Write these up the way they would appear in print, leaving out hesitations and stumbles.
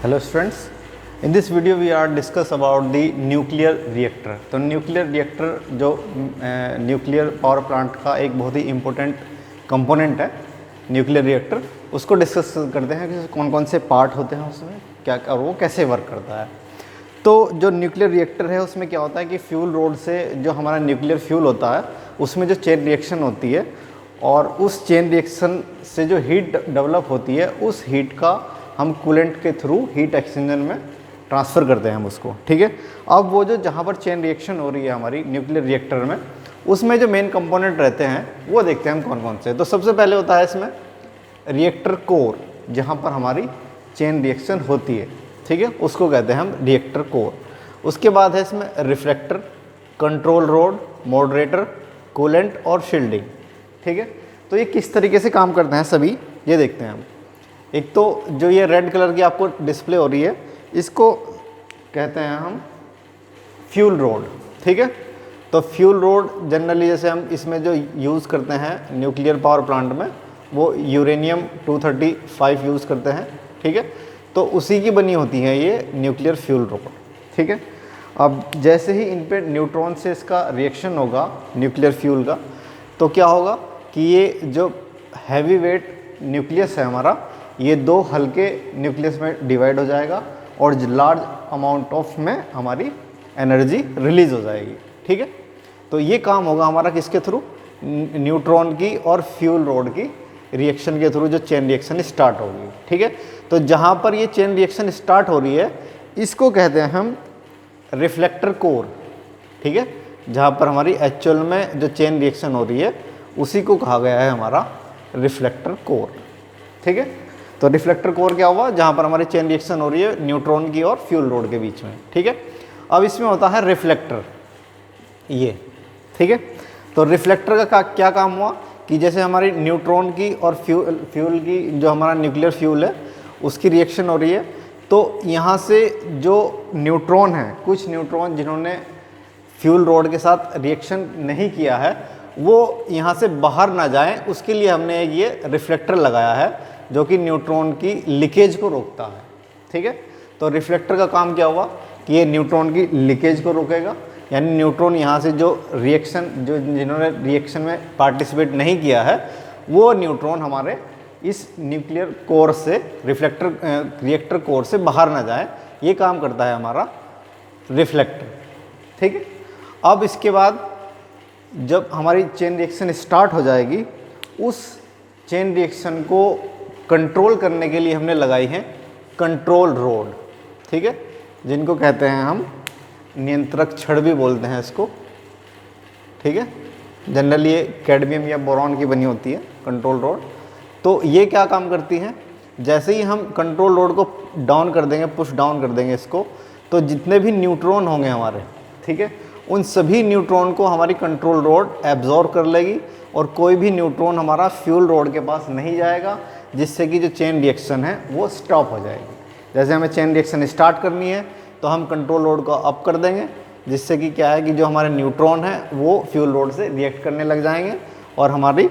Hello students, in this video we are discuss about the nuclear reactor। तो nuclear reactor जो nuclear power plant का एक बहुत ही important component है nuclear reactor, उसको डिस्कस करते हैं कि कौन कौन से पार्ट होते हैं उसमें, क्या और वो कैसे वर्क करता है। तो जो न्यूक्लियर रिएक्टर है उसमें क्या होता है कि फ्यूल रोड से जो हमारा न्यूक्लियर फ्यूल होता है उसमें जो चेन रिएक्शन होती है और उस चेन रिएक्शन से जो हीट डेवलप होती है उस हीट का हम कूलेंट के थ्रू हीट एक्सचेंजर में ट्रांसफ़र करते हैं हम उसको, ठीक है। अब वो जो जहाँ पर चेन रिएक्शन हो रही है हमारी न्यूक्लियर रिएक्टर में, उसमें जो मेन कंपोनेंट रहते हैं वो देखते हैं हम कौन कौन से। तो सबसे पहले होता है इसमें रिएक्टर कोर, जहाँ पर हमारी चेन रिएक्शन होती है, ठीक है, उसको कहते हैं हम रिएक्टर कोर। उसके बाद है इसमें reflector, control road, moderator, coolant और शील्डिंग, ठीक है। तो ये किस तरीके से काम करते हैं सभी ये देखते हैं हम। एक तो जो ये रेड कलर की आपको डिस्प्ले हो रही है इसको कहते हैं हम फ्यूल रोड, ठीक है। तो फ्यूल रोड जनरली जैसे हम इसमें जो यूज़ करते हैं न्यूक्लियर पावर प्लांट में वो यूरेनियम 235 यूज़ करते हैं, ठीक है। तो उसी की बनी होती है ये न्यूक्लियर फ्यूल रोड, ठीक है। अब जैसे ही इन पे न्यूट्रॉन से इसका रिएक्शन होगा न्यूक्लियर फ्यूल का, तो क्या होगा कि ये जो हैवी वेट न्यूक्लियस है हमारा, ये दो हल्के न्यूक्लियस में डिवाइड हो जाएगा और लार्ज अमाउंट ऑफ में हमारी एनर्जी रिलीज हो जाएगी, ठीक है। तो ये काम होगा हमारा किसके थ्रू, न्यूट्रॉन की और फ्यूल रोड की रिएक्शन के थ्रू जो चेन रिएक्शन स्टार्ट होगी, ठीक है। तो जहाँ पर ये चेन रिएक्शन स्टार्ट हो रही है इसको कहते हैं हम रिफ्लेक्टर कोर, ठीक है। जहाँ पर हमारी एक्चुअल में जो चेन रिएक्शन हो रही है उसी को कहा गया है हमारा रिफ्लेक्टर कोर, ठीक है। तो रिफ्लेक्टर कोर क्या हुआ, जहाँ पर हमारी चेन रिएक्शन हो रही है न्यूट्रॉन की और फ्यूल रोड के बीच में, ठीक है। अब इसमें होता है रिफ्लेक्टर, ये, ठीक है। तो रिफ्लेक्टर का क्या काम हुआ कि जैसे हमारी न्यूट्रॉन की और फ्यूल की जो हमारा न्यूक्लियर फ्यूल है उसकी रिएक्शन हो रही है, तो यहाँ से जो न्यूट्रॉन है, कुछ न्यूट्रॉन जिन्होंने फ्यूल रोड के साथ रिएक्शन नहीं किया है वो यहाँ से बाहर ना जाएं, उसके लिए हमने एक ये रिफ्लेक्टर लगाया है जो कि न्यूट्रॉन की लीकेज को रोकता है, ठीक है। तो रिफ्लेक्टर का काम क्या हुआ कि ये न्यूट्रॉन की लीकेज को रोकेगा, यानी न्यूट्रॉन यहाँ से जो रिएक्शन जो जिन्होंने रिएक्शन में पार्टिसिपेट नहीं किया है वो न्यूट्रॉन हमारे इस न्यूक्लियर कोर से रिएक्टर कोर से बाहर ना जाए, ये काम करता है हमारा रिफ्लेक्टर, ठीक है। अब इसके बाद जब हमारी चेन रिएक्शन स्टार्ट हो जाएगी, उस चेन रिएक्शन को कंट्रोल करने के लिए हमने लगाई है कंट्रोल रोड, ठीक है, जिनको कहते हैं हम नियंत्रक छड़ भी बोलते हैं इसको, ठीक है। जनरली ये कैडमियम या बोरॉन की बनी होती है कंट्रोल रोड। तो ये क्या काम करती हैं, जैसे ही हम कंट्रोल रोड को डाउन कर देंगे, पुश डाउन कर देंगे इसको, तो जितने भी न्यूट्रॉन होंगे हमारे, ठीक है, उन सभी न्यूट्रॉन को हमारी कंट्रोल रोड एब्जॉर्ब कर लेगी और कोई भी न्यूट्रॉन हमारा फ्यूल रोड के पास नहीं जाएगा, जिससे कि जो चेन रिएक्शन है वो स्टॉप हो जाएगी। जैसे हमें चेन रिएक्शन स्टार्ट करनी है तो हम कंट्रोल रोड को अप कर देंगे, जिससे कि क्या है कि जो हमारे न्यूट्रॉन है वो फ्यूल रोड से रिएक्ट करने लग जाएंगे और हमारी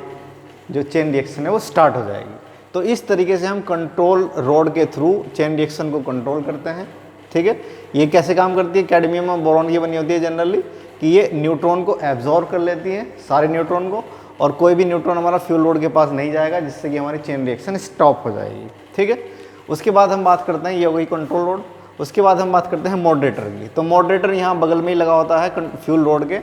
जो चेन रिएक्शन है वो स्टार्ट हो जाएगी। तो इस तरीके से हम कंट्रोल रोड के थ्रू चेन रिएक्शन को कंट्रोल करते हैं, ठीक है। ये कैसे काम करती है, कैडमियम और बोरॉन की बनी होती है जनरली, कि ये न्यूट्रॉन को एब्जॉर्ब कर लेती है सारे न्यूट्रॉन को और कोई भी न्यूट्रॉन हमारा फ्यूल रोड के पास नहीं जाएगा, जिससे कि हमारी चेन रिएक्शन स्टॉप हो जाएगी, ठीक है। उसके बाद हम बात करते हैं, ये हो गई कंट्रोल रोड। उसके बाद हम बात करते हैं मॉडरेटर की। तो मॉडरेटर यहाँ बगल में ही लगा होता है फ्यूल रोड के।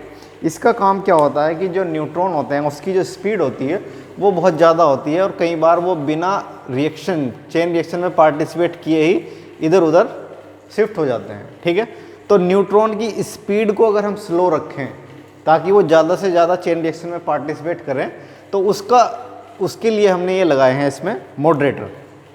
इसका काम क्या होता है कि जो न्यूट्रॉन होते हैं उसकी जो स्पीड होती है वो बहुत ज़्यादा होती है और कई बार वो बिना रिएक्शन चेन रिएक्शन में पार्टिसिपेट किए ही इधर उधर शिफ्ट हो जाते हैं, ठीक है। तो न्यूट्रॉन की स्पीड को अगर हम स्लो रखें ताकि वो ज़्यादा से ज़्यादा चेन रिएक्शन में पार्टिसिपेट करें, तो उसके लिए हमने ये लगाए हैं इसमें मॉडरेटर,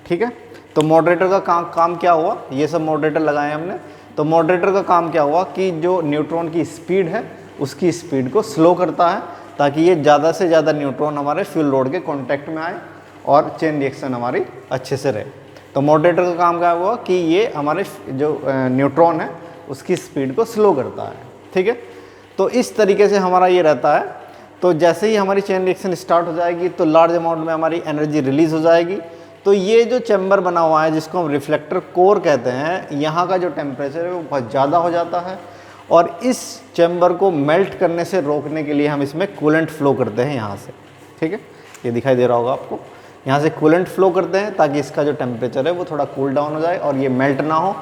ठीक है। तो मॉडरेटर का काम क्या हुआ, ये सब मॉडरेटर लगाए हैं हमने। तो मॉडरेटर का काम क्या हुआ कि जो न्यूट्रॉन की स्पीड है उसकी स्पीड को स्लो करता है ताकि ये ज़्यादा से ज़्यादा न्यूट्रॉन हमारे फ्यूल रोड के कॉन्टैक्ट में आए और चेन रिएक्शन हमारी अच्छे से रहे। तो मॉडरेटर का काम क्या हुआ कि ये हमारे जो न्यूट्रॉन है उसकी स्पीड को स्लो करता है, ठीक है। तो इस तरीके से हमारा ये रहता है। तो जैसे ही हमारी चेन रिएक्शन स्टार्ट हो जाएगी तो लार्ज अमाउंट में हमारी एनर्जी रिलीज़ हो जाएगी, तो ये जो चैम्बर बना हुआ है जिसको हम रिफ्लेक्टर कोर कहते हैं, यहाँ का जो टेम्परेचर है वो बहुत ज़्यादा हो जाता है और इस चैम्बर को मेल्ट करने से रोकने के लिए हम इसमें कूलेंट फ्लो करते हैं यहाँ से। ठीक है, ये दिखाई दे रहा होगा आपको, यहाँ से कूलेंट फ्लो करते हैं ताकि इसका जो टेम्परेचर है वो थोड़ा कूल डाउन हो जाए और ये मेल्ट ना हो।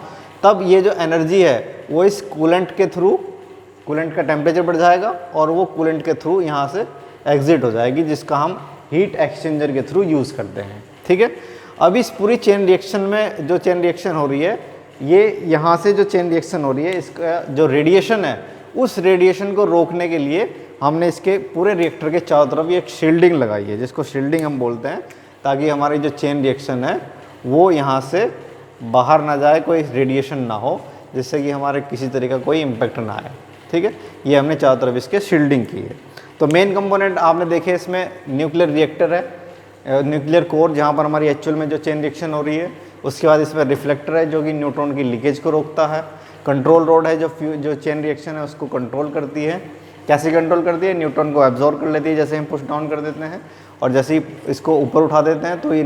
तब ये जो एनर्जी है वो इस कूलेंट के थ्रू, कूलेंट का टेम्परेचर बढ़ जाएगा और वो कूलेंट के थ्रू यहाँ से एग्जिट हो जाएगी, जिसका हम हीट एक्सचेंजर के थ्रू यूज़ करते हैं। ठीक है, अब इस पूरी चेन रिएक्शन में जो चेन रिएक्शन हो रही है, ये यहाँ से जो चेन रिएक्शन हो रही है, इसका जो रेडिएशन है उस रेडिएशन को रोकने के लिए हमने इसके पूरे रिएक्टर के चारों तरफ ये एक शील्डिंग लगाई है, जिसको शील्डिंग हम बोलते हैं, ताकि हमारी जो चेन रिएक्शन है वो यहाँ से बाहर ना जाए, कोई रेडिएशन ना हो, जिससे कि हमारे किसी तरह का कोई इम्पैक्ट ना आए। ठीक है, ये हमने चारों तरफ इसके शील्डिंग की है। तो मेन कंपोनेंट आपने देखे इसमें न्यूक्लियर रिएक्टर है, न्यूक्लियर कोर जहाँ पर हमारी एक्चुअल में जो चेन रिएक्शन हो रही है, उसके बाद इसमें रिफ्लेक्टर है जो कि न्यूट्रॉन की लीकेज को रोकता है, कंट्रोल रोड है जो चेन रिएक्शन है उसको कंट्रोल करती है। कैसे कंट्रोल करती है? न्यूट्रॉन को एब्जॉर्ब कर लेती है जैसे हम पुश डाउन कर देते हैं, और जैसे ही इसको ऊपर उठा देते हैं तो ये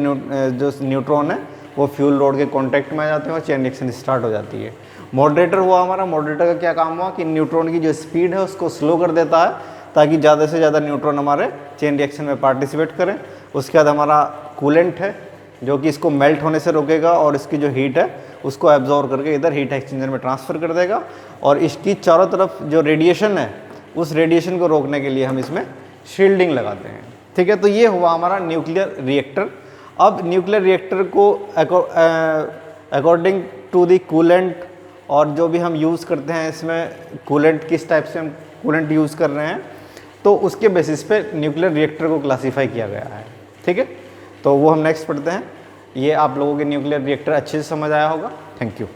जो न्यूट्रॉन है वो फ्यूल रोड के कॉन्टैक्ट में आ जाते हैं और चेन रिएक्शन स्टार्ट हो जाती है। मॉडरेटर हुआ हमारा, मॉडरेटर का क्या काम हुआ कि न्यूट्रॉन की जो स्पीड है उसको स्लो कर देता है ताकि ज़्यादा से ज़्यादा न्यूट्रॉन हमारे चेन रिएक्शन में पार्टिसिपेट करें। उसके बाद हमारा कूलेंट है जो कि इसको मेल्ट होने से रोकेगा और इसकी जो हीट है उसको एब्जॉर्ब करके इधर हीट एक्सचेंजर में ट्रांसफ़र कर देगा, और इसकी चारों तरफ जो रेडिएशन है उस रेडिएशन को रोकने के लिए हम इसमें शील्डिंग लगाते हैं। ठीक है, तो ये हुआ हमारा न्यूक्लियर रिएक्टर। अब न्यूक्लियर रिएक्टर को अकॉर्डिंग टू द कूलेंट और जो भी हम यूज़ करते हैं, इसमें कूलेंट किस टाइप से हम कूलेंट यूज़ कर रहे हैं, तो उसके बेसिस पे न्यूक्लियर रिएक्टर को क्लासीफाई किया गया है। ठीक है, तो वो हम नेक्स्ट पढ़ते हैं। ये आप लोगों के न्यूक्लियर रिएक्टर अच्छे से समझ आया होगा। Thank you.